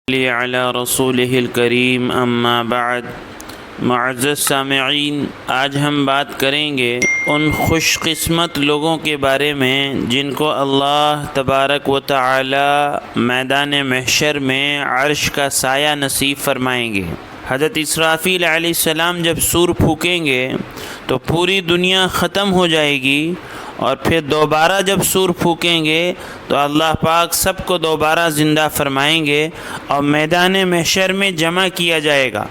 علی رسولہ الکریم اما بعد۔ معزز سامعین، آج ہم بات کریں گے ان خوش قسمت لوگوں کے بارے میں جن کو اللہ تبارک و تعالی میدان محشر میں عرش کا سایہ نصیب فرمائیں گے۔ حضرت اسرافیل علیہ السلام جب سور پھونکیں گے تو پوری دنیا ختم ہو جائے گی، اور پھر دوبارہ جب سور پھونکیں گے تو اللہ پاک سب کو دوبارہ زندہ فرمائیں گے اور میدان محشر میں جمع کیا جائے گا۔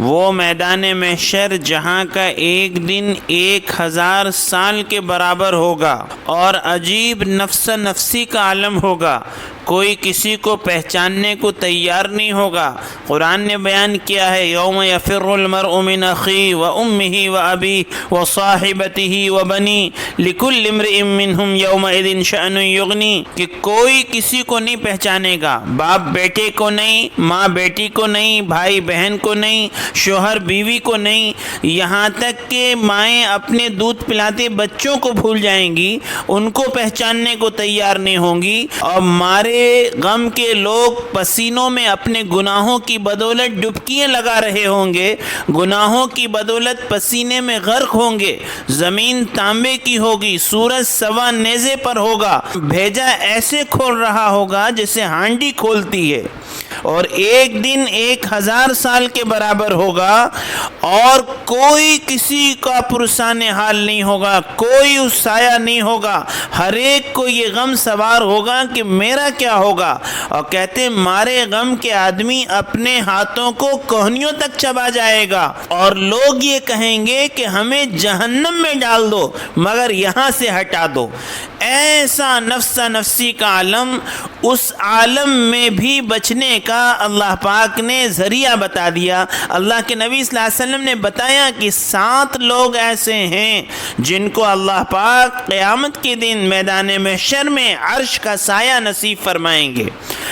وہ میدان محشر جہاں کا ایک دن 1000 سال کے برابر ہوگا، اور عجیب نفس نفسی کا عالم ہوگا، کوئی کسی کو پہچاننے کو تیار نہیں ہوگا۔ قرآن نے بیان کیا ہے، یوم یفر المرء من اخیہ وامہ وابیہ وصاحبتہ وبنیہ لکل امرئ منہم یومئذ شأن یغنی، کہ کوئی کسی کو نہیں پہچانے گا، باپ بیٹے کو نہیں، ماں بیٹی کو نہیں، بھائی بہن کو نہیں، شوہر بیوی کو نہیں، یہاں تک کہ مائیں اپنے دودھ پلاتے بچوں کو بھول جائیں گی، ان کو پہچاننے کو تیار نہیں ہوں گی، اور مارے غم کے لوگ پسینوں میں اپنے گناہوں کی بدولت ڈبکیاں لگا رہے ہوں گے، گناہوں کی بدولت پسینے میں غرق ہوں گے، زمین تانبے کی ہوگی، سورج سوا نیزے پر ہوگا، بھیجا ایسے کھول رہا ہوگا جیسے ہانڈی کھولتی ہے، اور ایک دن 1000 سال کے برابر ہوگا، اور کوئی کسی کا پرسان حال نہیں ہوگا، کوئی اس سایہ نہیں ہوگا، ہر ایک کو یہ غم سوار ہوگا کہ میرا کیا ہوگا، اور کہتے مارے غم کے آدمی اپنے ہاتھوں کو کوہنیوں تک چبا جائے گا، اور لوگ یہ کہیں گے کہ ہمیں جہنم میں ڈال دو مگر یہاں سے ہٹا دو۔ ایسا نفس نفسی کا عالم، اس عالم میں بھی بچنے کا اللہ پاک نے ذریعہ بتا دیا۔ اللہ کے نبی صلی اللہ علیہ وسلم نے بتایا کہ 7 لوگ ایسے ہیں جن کو اللہ پاک قیامت کے دن میدان محشر میں عرش کا سایہ نصیب فرمائیں گے۔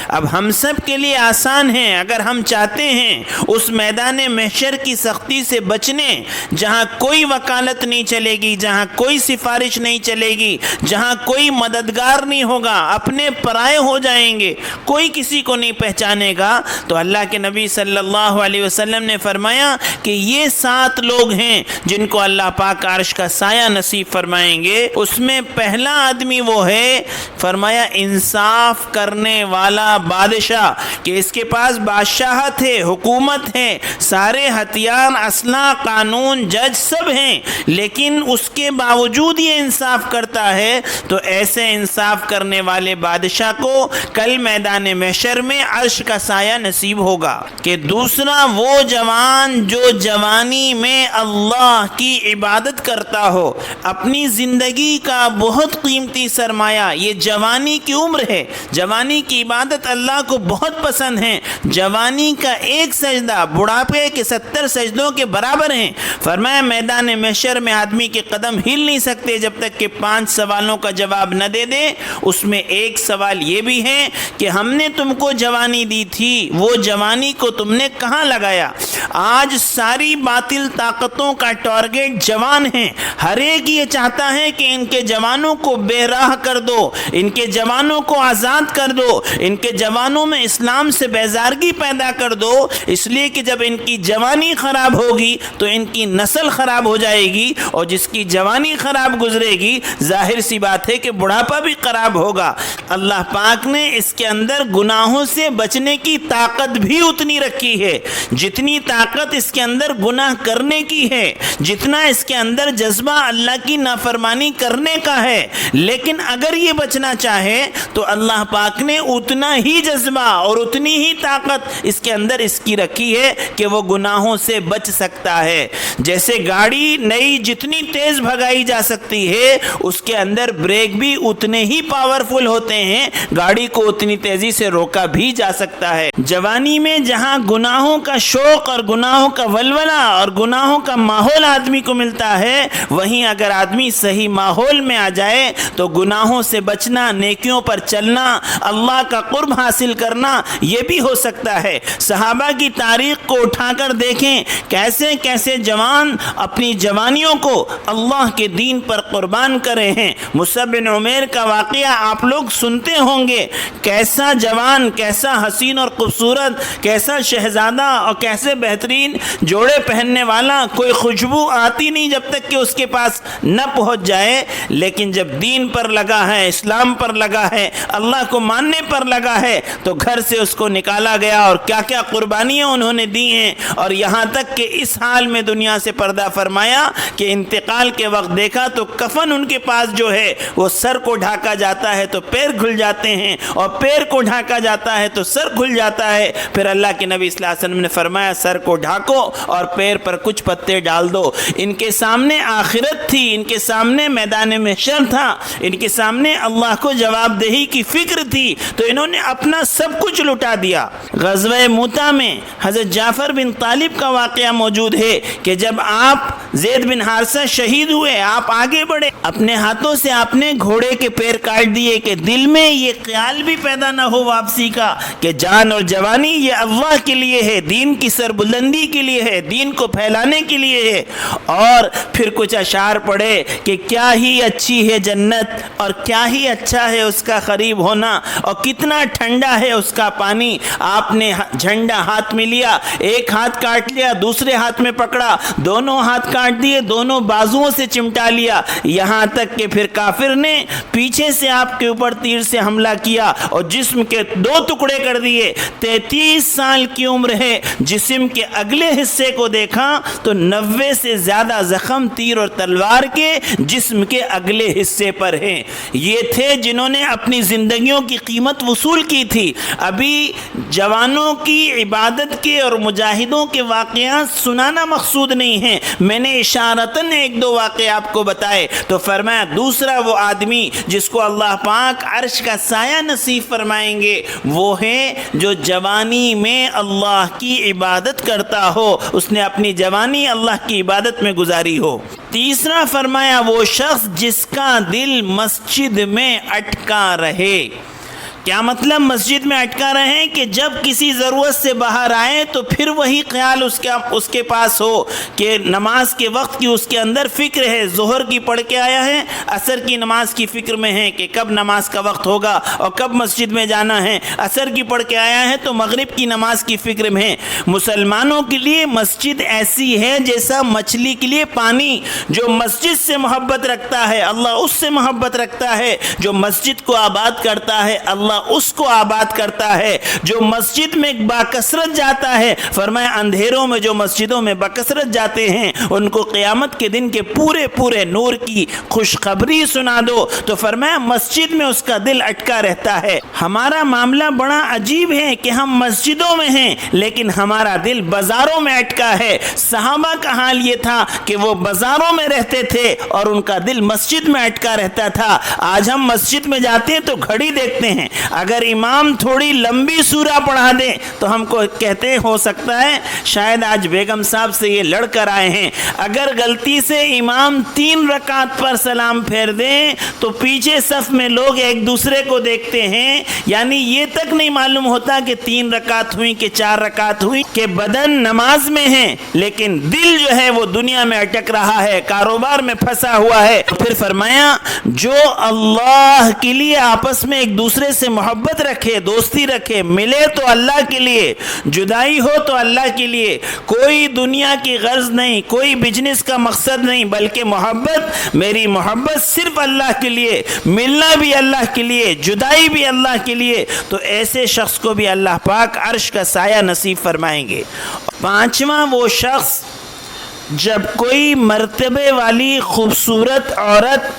اب ہم سب کے لیے آسان ہے، اگر ہم چاہتے ہیں اس میدان محشر کی سختی سے بچنے، جہاں کوئی وکالت نہیں چلے گی، جہاں کوئی سفارش نہیں چلے گی، جہاں کوئی مددگار نہیں ہوگا، اپنے پرائے ہو جائیں گے، کوئی کسی کو نہیں پہچانے گا، تو اللہ کے نبی صلی اللہ علیہ وسلم نے فرمایا کہ یہ 7 لوگ ہیں جن کو اللہ پاک عرش کا سایہ نصیب فرمائیں گے۔ اس میں پہلا آدمی وہ ہے، فرمایا انصاف کرنے والا بادشاہ، کہ اس کے پاس بادشاہت ہے، حکومت ہے، سارے ہتھیار، اسلحہ، قانون، جج سب ہیں، لیکن اس کے باوجود یہ انصاف کرتا ہے، تو ایسے انصاف کرنے والے بادشاہ کو کل میدان محشر میں عرش کا سایہ نصیب ہوگا۔ کہ دوسرا وہ جوان جو جوانی میں اللہ کی عبادت کرتا ہو، اپنی زندگی کا بہت قیمتی سرمایہ یہ جوانی کی عمر ہے، جوانی کی عبادت اللہ کو بہت پسند ہے، جوانی کا ایک سجدہ بڑھاپے کے 70 سجدوں کے برابر ہیں۔ فرمایا میدان محشر میں آدمی کے قدم ہل نہیں سکتے جب تک کہ 5 سوالوں کا جواب نہ دے دے۔ اس میں ایک سوال یہ بھی ہے کہ ہم نے تم کو جوانی دی تھی، وہ جوانی کو تم نے کہاں لگایا؟ آج ساری باطل طاقتوں کا ٹارگٹ جوان ہیں، ہر ایک یہ چاہتا ہے کہ ان کے جوانوں کو بے راہ کر دو، ان کے جوانوں کو آزاد کر دو، ان کے جوانوں میں اسلام سے بیزارگی پیدا کر دو، اس لیے کہ جب ان کی جوانی خراب ہوگی تو ان کی نسل خراب ہو جائے گی، اور جس کی جوانی خراب گزرے گی ظاہر سی بات ہے کہ بڑھاپا بھی خراب ہوگا۔ اللہ پاک نے اس کے اندر گناہوں سے بچنے کی طاقت بھی اتنی رکھی ہے جتنی طاقت اس کے اندر گناہ کرنے کی ہے، جتنا اس کے اندر جذبہ اللہ کی نافرمانی کرنے کا ہے، لیکن اگر یہ بچنا چاہے تو اللہ پاک نے اتنا ہی جذبہ اور اتنی ہی طاقت اس کے اندر اس کی رکھی ہے کہ وہ گناہوں سے بچ سکتا ہے۔ جیسے گاڑی نئی جتنی تیز بھگائی جا سکتی ہے، اس کے اندر بریک بھی اتنے ہی پاورفل ہوتے ہیں، گاڑی کو اتنی تیزی سے روکا بھی جا سکتا ہے۔ جوانی میں جہاں گناہوں کا شوق اور گناہوں کا ولولہ اور گناہوں کا ماحول آدمی کو ملتا ہے، وہیں اگر آدمی صحیح ماحول میں آ جائے تو گناہوں سے بچنا، نیکیوں پر چلنا، اللہ کا قرب حاصل کرنا یہ بھی ہو سکتا ہے۔ صحابہ کی تاریخ کو اٹھا کر دیکھیں، کیسے کیسے جوان اپنی جوانیوں کو اللہ کے دین پر قربان کرے ہیں۔ مصعب بن عمیر کا واقعہ آپ لوگ سنتے ہوں گے، کیسا جوان، کیسا حسین اور خوبصورت، کیسا شہزادہ اور کیسے بہترین جوڑے پہننے والا، کوئی خوشبو آتی نہیں جب تک کہ اس کے پاس نہ پہنچ جائے، لیکن جب دین پر لگا ہے، اسلام پر لگا ہے، اللہ کو ماننے پر لگا ہے، تو گھر سے اس کو نکالا گیا اور کیا کیا قربانیاں انہوں نے دی ہیں، اور یہاں تک کہ اس حال میں دنیا سے پردہ فرمایا کہ انتقال کے وقت دیکھا تو کفن ان کے پاس جو ہے وہ سر کو ڈھاکا جاتا ہے تو پیر کھل جاتے ہیں، اور پیر کو ڈھاکا جاتا ہے تو سر کھل جاتا ہے۔ پھر اللہ کے نبی صلی اللہ علیہ وسلم نے فرمایا سر کو ڈھاکو اور پیر پر کچھ پتے ڈال دو۔ ان کے سامنے آخرت تھی، ان کے سامنے میدان محشر تھا، ان کے سامنے اللہ کو جواب دہی کی فکر تھی، تو انہوں نے اپنا سب کچھ لٹا دیا۔ غزوہ موتا میں حضرت جعفر بن طالب کا واقعہ موجود ہے کہ جب آپ زید بن حارثہ شہید ہوئے، آپ آگے بڑھے، اپنے ہاتھوں سے آپ نے گھوڑے کے پیر کاٹ دیے کہ دل میں یہ خیال بھی پیدا نہ ہو واپسی کا کہ جان اور جوانی یہ اللہ کے لیے ہے، دین کی سربلندی کے لیے ہے، دین کو پھیلانے کے لیے ہے۔ اور پھر کچھ اشعار پڑھے کہ کیا ہی اچھی ہے جنت اور کیا ہی اچھا ہے اس کا قریب ہونا، اور کتنا ٹھنڈا ہے اس کا پانی۔ آپ نے جھنڈا ہاتھ میں لیا، ایک ہاتھ کاٹ لیا، دوسرے ہاتھ میں پکڑا، دونوں ہاتھ کاٹ دیے، دونوں بازوؤں سے چمٹا لیا، یہاں تک کہ پھر کافر نے پیچھے سے آپ کے اوپر تیر سے حملہ کیا اور جسم کے 2 ٹکڑے کر دیے۔ 33 سال کی عمر ہے، جسم کے اگلے حصے کو دیکھا تو 90 سے زیادہ زخم تیر اور تلوار کے جسم کے اگلے حصے پر ہیں۔ یہ تھے جنہوں نے اپنی زندگیوں کی قیمت وصول کی تھی۔ ابھی جوانوں کی عبادت کے اور مجاہدوں کے واقعات سنانا مقصود نہیں ہے، میں نے اشارتاً 1-2 واقعے آپ کو بتائے، تو فرمایا دوسرا وہ آدمی جس کو اللہ پاک عرش کا سایہ نصیب فرمائیں گے وہ ہے جو جوانی میں اللہ کی عبادت کرتا ہو، اس نے اپنی جوانی اللہ کی عبادت میں گزاری ہو۔ تیسرا فرمایا وہ شخص جس کا دل مسجد میں اٹکا رہے۔ کیا مطلب مسجد میں اٹکا رہے؟ کہ جب کسی ضرورت سے باہر آئے تو پھر وہی خیال اس کے پاس ہو کہ نماز کے وقت کی اس کے اندر فکر ہے، ظہر کی پڑھ کے آیا ہے، عصر کی نماز کی فکر میں ہے کہ کب نماز کا وقت ہوگا اور کب مسجد میں جانا ہے، عصر کی پڑھ کے آیا ہے تو مغرب کی نماز کی فکر میں ہے۔ مسلمانوں کے لیے مسجد ایسی ہے جیسا مچھلی کے لیے پانی، جو مسجد سے محبت رکھتا ہے اللہ اس سے محبت رکھتا ہے، جو مسجد کو آباد کرتا ہے اللہ اس کو آباد کرتا ہے، جو مسجد میں باکثرت جاتا ہے، فرمایا اندھیروں میں جو مسجدوں میں باکثرت جاتے ہیں ان کو قیامت کے دن کے پورے پورے نور کی خوشخبری سنا دو، تو فرمایا مسجد میں اس کا دل اٹکا رہتا ہے۔ ہمارا معاملہ بڑا عجیب ہے کہ ہم مسجدوں میں ہیں لیکن ہمارا دل بازاروں میں اٹکا ہے۔ صحابہ کا حال یہ تھا کہ وہ بازاروں میں رہتے تھے اور ان کا دل مسجد میں اٹکا رہتا تھا۔ آج ہم مسجد میں جاتے ہیں تو گھڑی دیکھتے ہیں، اگر امام تھوڑی لمبی سورہ پڑھا دے تو ہم کو کہتے ہیں ہو سکتا ہے شاید آج بیگم صاحب سے یہ لڑ کر آئے ہیں۔ اگر غلطی سے امام 3 رکعت پر سلام پھیر دیں تو پیچھے صف میں لوگ ایک دوسرے کو دیکھتے ہیں، یعنی یہ تک نہیں معلوم ہوتا کہ 3 رکعت ہوئی کہ 4 رکعت ہوئی، کہ بدن نماز میں ہے لیکن دل جو ہے وہ دنیا میں اٹک رہا ہے، کاروبار میں پھنسا ہوا ہے۔ پھر فرمایا جو اللہ کے لیے آپس میں ایک دوسرے سے محبت رکھے، دوستی رکھے، ملے تو اللہ کے لیے، جدائی ہو تو اللہ کے لیے، کوئی دنیا کی غرض نہیں، کوئی بزنس کا مقصد نہیں، بلکہ محبت، میری محبت صرف اللہ کے لیے، ملنا بھی اللہ کے لیے، جدائی بھی اللہ کے لیے، تو ایسے شخص کو بھی اللہ پاک عرش کا سایہ نصیب فرمائیں گے۔ 5واں وہ شخص جب کوئی مرتبے والی خوبصورت عورت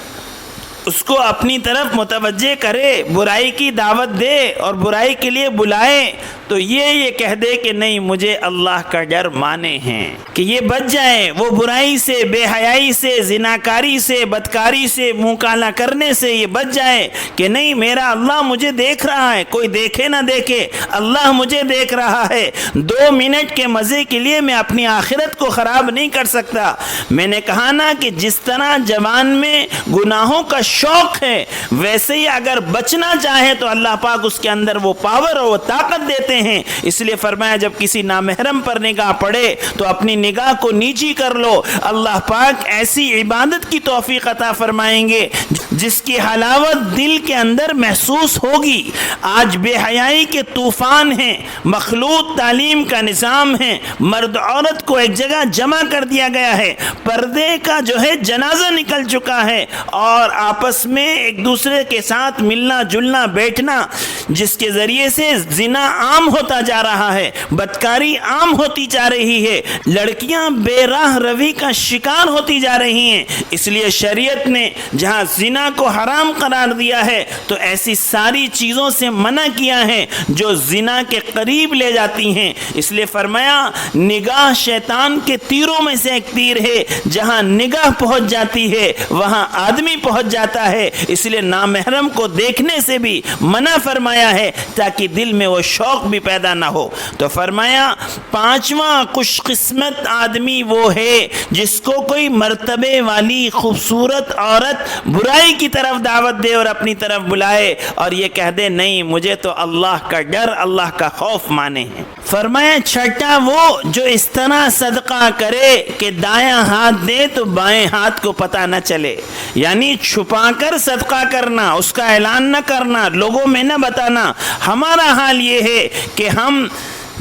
اس کو اپنی طرف متوجہ کرے، برائی کی دعوت دے اور برائی کے لیے بلائے تو یہ کہہ دے کہ نہیں مجھے اللہ کا ڈر مانے ہیں، کہ یہ بچ جائے وہ برائی سے، بے حیائی سے، زناکاری سے، بدکاری سے، منہ کالا کرنے سے، یہ بچ جائے کہ نہیں میرا اللہ مجھے دیکھ رہا ہے، کوئی دیکھے نہ دیکھے اللہ مجھے دیکھ رہا ہے، 2 منٹ کے مزے کے لیے میں اپنی آخرت کو خراب نہیں کر سکتا۔ میں نے کہا نا کہ جس طرح جوان میں گناہوں کا شوق ہے، ویسے ہی اگر بچنا چاہے تو اللہ پاک اس کے اندر وہ پاور اور وہ طاقت دیتے ہیں۔ اس لیے فرمایا جب کسی نامحرم پر نگاہ پڑے تو اپنی نگاہ کو نیچی کر لو، اللہ پاک ایسی عبادت کی توفیق عطا فرمائیں گے جس کی حلاوت دل کے اندر محسوس ہوگی۔ آج بے حیائی کے طوفان ہیں، مخلوط تعلیم کا نظام ہے، مرد عورت کو ایک جگہ جمع کر دیا گیا ہے، پردے کا جو ہے جنازہ نکل چکا ہے، اور آپس میں ایک دوسرے کے ساتھ ملنا جلنا بیٹھنا جس کے ذریعے سے زنا عام ہوتا جا رہا ہے، بدکاری عام ہوتی جا رہی ہے، لڑکیاں بے راہ روی کا شکار ہوتی جا رہی ہیں۔ اس لیے شریعت نے جہاں زنا کو حرام قرار دیا ہے تو ایسی ساری چیزوں سے منع کیا ہے جو زنا کے قریب لے جاتی ہیں۔ اس لیے فرمایا نگاہ شیطان کے تیروں میں سے ایک تیر ہے، جہاں نگاہ پہنچ جاتی ہے وہاں آدمی پہنچ جاتا ہے۔ اس لیے نامحرم کو دیکھنے سے بھی منع فرمایا ہے تاکہ دل میں وہ شوق بھی پیدا نہ ہو۔ تو فرمایا پانچواں خوش قسمت آدمی وہ ہے جس کو کوئی مرتبے والی خوبصورت عورت برائی کی طرف دعوت دے اور اپنی طرف بلائے اور یہ کہہ دے نہیں مجھے تو اللہ کا ڈر اللہ کا خوف مانے ہیں۔ فرمایا چھٹا وہ جو اس طرح صدقہ کرے کہ دایاں ہاتھ دے تو بائیں ہاتھ کو پتہ نہ چلے، یعنی چھپا کر صدقہ کرنا، اس کا اعلان نہ کرنا، لوگوں میں نہ بتانا۔ ہمارا حال یہ ہے کہ ہم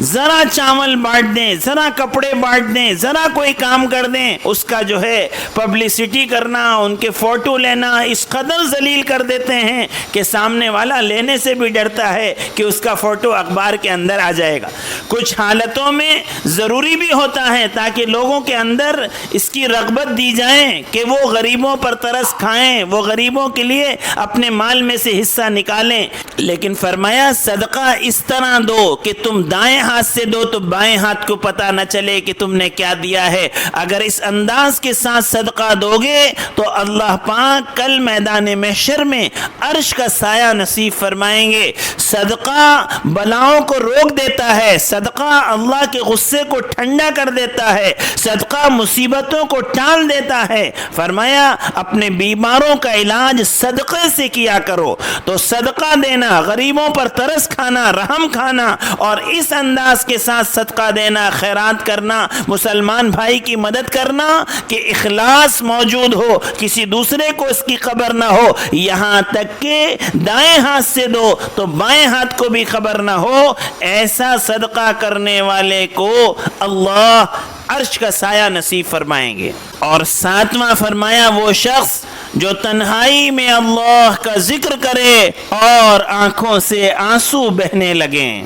ذرا چاول بانٹ دیں، ذرا کپڑے بانٹ دیں، ذرا کوئی کام کر دیں، اس کا جو ہے پبلسٹی کرنا، ان کے فوٹو لینا اس قدر ذلیل کر دیتے ہیں کہ سامنے والا لینے سے بھی ڈرتا ہے کہ اس کا فوٹو اخبار کے اندر آ جائے گا۔ کچھ حالتوں میں ضروری بھی ہوتا ہے تاکہ لوگوں کے اندر اس کی رغبت دی جائے کہ وہ غریبوں پر ترس کھائیں، وہ غریبوں کے لیے اپنے مال میں سے حصہ نکالیں، لیکن فرمایا صدقہ اس طرح دو کہ تم دائیں ہاتھ سے دو تو بائیں ہاتھ کو پتہ نہ چلے کہ تم نے کیا دیا ہے۔ اگر اس انداز کے ساتھ صدقہ دو گے تو اللہ پاک کل میدان محشر میں عرش کا سایہ نصیب فرمائیں گے۔ صدقہ بلاؤں کو روک دیتا ہے، صدقہ اللہ کے غصے کو ٹھنڈا کر دیتا ہے، صدقہ مصیبتوں کو ٹال دیتا ہے۔ فرمایا اپنے بیماروں کا علاج صدقے سے کیا کرو۔ تو صدقہ دینا، غریبوں پر ترس کھانا، رحم کھانا اور اس انداز کے ساتھ صدقہ دینا، خیرات کرنا، مسلمان بھائی کی مدد کرنا کہ اخلاص موجود ہو، کسی دوسرے کو اس کی خبر نہ ہو، یہاں تک کہ دائیں ہاتھ سے دو تو بائیں ہاتھ کو بھی خبر نہ ہو، ایسا صدقہ کرنے والے کو اللہ عرش کا سایہ نصیب فرمائیں گے۔ اور ساتواں فرمایا وہ شخص جو تنہائی میں اللہ کا ذکر کرے اور آنکھوں سے آنسو بہنے لگیں۔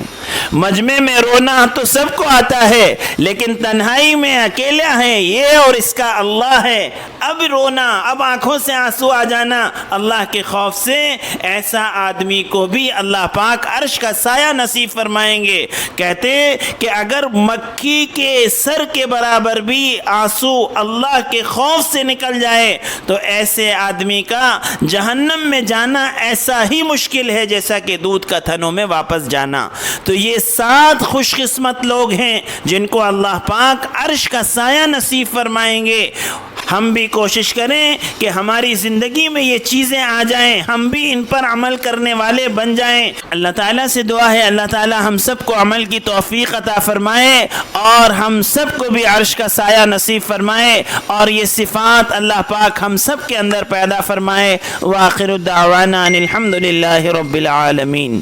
مجمع میں رونا تو سب کو آتا ہے لیکن تنہائی میں اکیلا ہے یہ اور اس کا اللہ ہے، اب رونا، اب آنکھوں سے آنسو آ جانا اللہ کے خوف سے، ایسا آدمی کو بھی اللہ پاک عرش کا سایہ نصیب فرمائیں گے۔ کہتے کہ اگر مکھی کے سر کے برابر بھی آنسو اللہ کے خوف سے نکل جائے تو ایسے آدمی کا جہنم میں جانا ایسا ہی مشکل ہے جیسا کہ دودھ کا تھنوں میں واپس جانا۔ تو یہ 7 خوش قسمت لوگ ہیں جن کو اللہ پاک عرش کا سایہ نصیب فرمائیں گے۔ ہم بھی کوشش کریں کہ ہماری زندگی میں یہ چیزیں آ جائیں، ہم بھی ان پر عمل کرنے والے بن جائیں۔ اللہ تعالیٰ سے دعا ہے اللہ تعالیٰ ہم سب کو عمل کی توفیق عطا فرمائے اور ہم سب کو بھی عرش کا سایہ نصیب فرمائے اور یہ صفات اللہ پاک ہم سب کے اندر پیدا فرمائے۔ وآخر دعوانا ان الحمد للہ رب العالمین۔